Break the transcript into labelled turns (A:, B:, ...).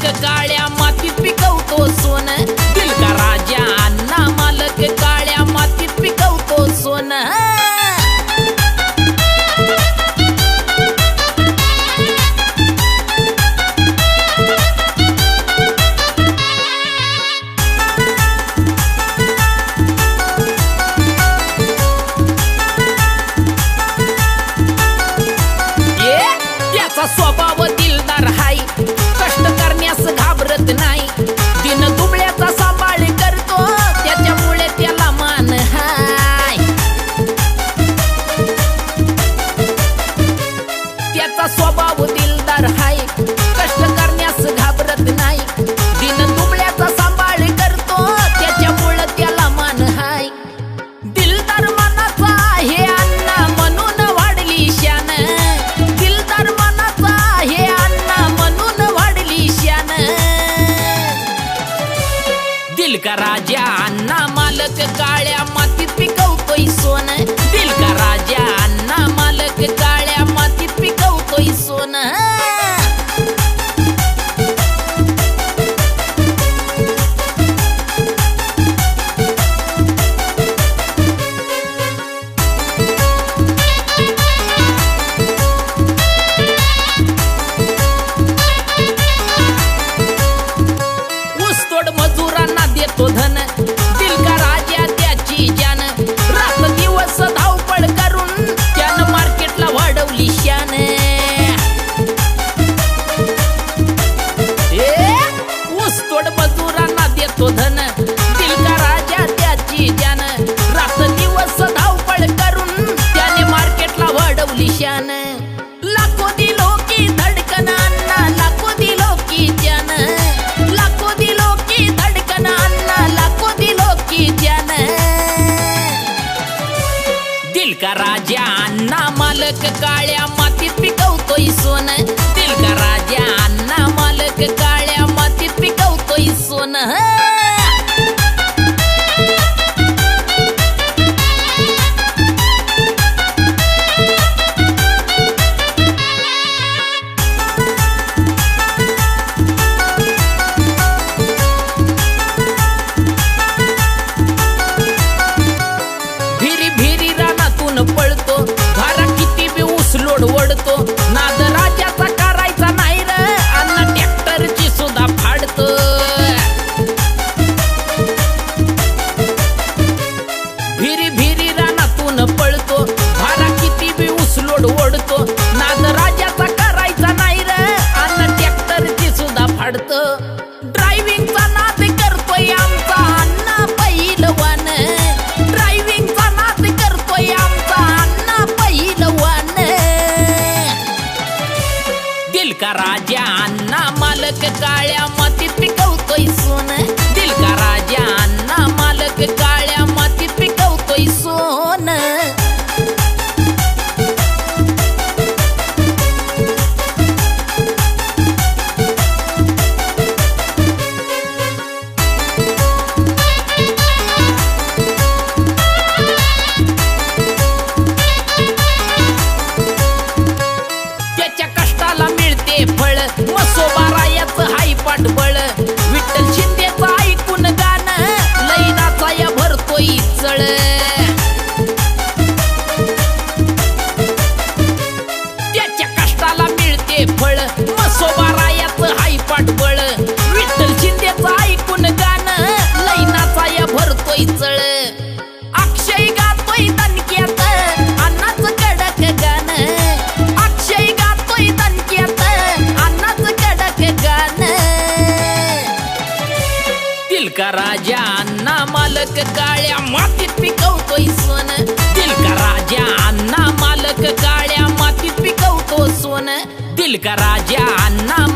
A: मालक काळ्या मातीत पिकवतो सोन, दिल का राजा अण्णा मालक काळ्या मातीत पिकवतो सोन। स्वभाव दिलदार हाय, कष्ट करण्यास घाबरत नाही, दिन दुबळ्याचा सांभाळ करतो त्याच्यामुळे त्याला मान हाय। त्याचा स्वभाव दिलदार हाय, कष्ट करण्यास घाबरत नाही, दिन दुबळ्याचा सांभाळ करतो त्याच्यामुळे त्याला मान हाय। दिलदार मनाचा आहे अण्णा म्हणून वाढली शान, दिल का राजा अण्णा मालक काळ्या मातीत पिकवतोय सोन, दिल का राजा अण्णा मालक काळ्या मातीत पिकवतोय सोन। ऊसतोड मजुरांना देतो धन, दिल का राजा त्याची जान, रात दिवस धावपळ करून त्यानं मार्केटला वाढवली शान। ऊसतोड मजुरांना देतो धन, दिल का राजा त्याची जान, रात दिवस धावपळ करून त्याने मार्केटला वाढवली शान। लाखो दिलो की धडकन अण्णा, लाखो दिलो की जान, लाखो दिलो की धडकन अण्णा, लाखो दिलो की जान। दिल का राजा अण्णा मालक काळ्या मातीत पिकवतोय सोन, दिल का राजा अण्णा मालक काळ्या मातीत पिकवतोय सोन। पळतो भारा किती बी ऊस लोड ओढतो, नाद राजाचा करायचा नाही र अण्णा ट्रॅक्टरची सुद्धा फाडतो। भिरी भिरी रानातून पळतो, भारा किती बी ऊस लोड ओढतो, नाद राजाचा करायचा नाही र अण्णा ट्रॅक्टरची सुद्धा फाडतो। ड्रायव्हिंगचा नाद करतोय आमचा अण्णा पहिलवान, ड्रायव्हिंगचा नाद करतोय आमचा अण्णा पहिलवान। दिल का राजा अण्णा मालक काळ्या मातीत पिकवतोय सोन, दिल का राजा अण्णा मालक काळ्या मातीत पिकवतोय सोन। त्याच्या कष्टाला मिळते फळ, मसोबारायाचं हाय पाठबळ, विठ्ठल शिंदेचं ऐकून गाणं लई नाचाया भरतोय चळ। त्याच्या कष्टाला मिळते फळ, मसोबारायाचं हाय पाठबळ, विठ्ठल शिंदेचं ऐकून गाणं लई नाचाया भरतोय चळ। अक्षय गातोय दणक्यात अण्णाचं कडक गाणं, अक्षय गातोय दणक्यात अण्णाचं कडक गाणं। दिल का राजा अण्णा मालक काळ्या मातीत पिकवतोय सोन, दिल का राजा अण्णा मालक काळ्या मातीत पिकवतो सोन, दिल का राजा अण्णा